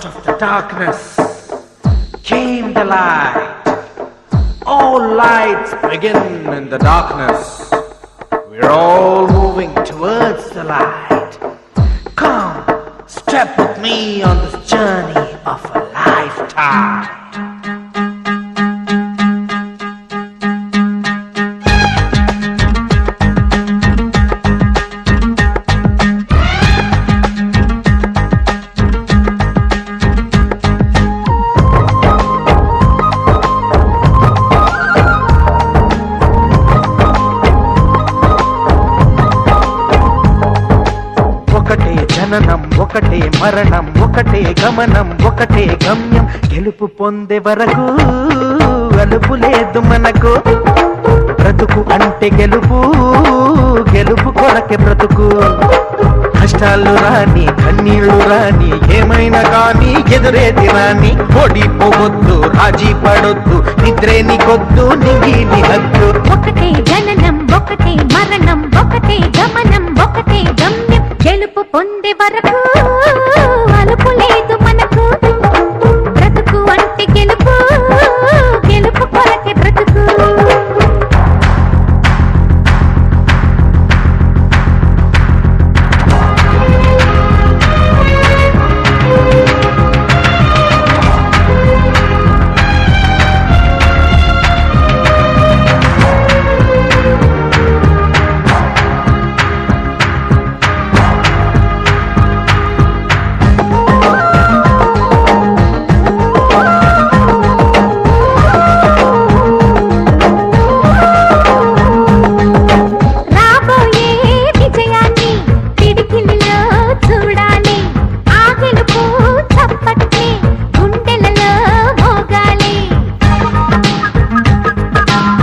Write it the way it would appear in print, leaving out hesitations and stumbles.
Out of the darkness came the light. All lights begin in the darkness. We're all moving towards the light. Come, step with me on this journey of a lifetime. జననం ఒకటే మరణం ఒకటే గమనం ఒకటే గమ్యం గెలుపు పొందే వరకు అలుపు లేదు మనకు బ్రతుకు అంటే గెలుపు గెలుపు కొరకే బ్రతుకు కష్టాలు రాని కన్నీళ్లు రాని ఏమైనా కానీ ఎదురేది రాని ఓడిపోవద్దు రాజీ పడొద్దు నిద్రే నీకొద్దు నింగి హద్దు ఒకటే జననం ఒకటే మరణం ఒకటే గమనం ఒకటే గమ్యం గెలుపు పొందే వరకు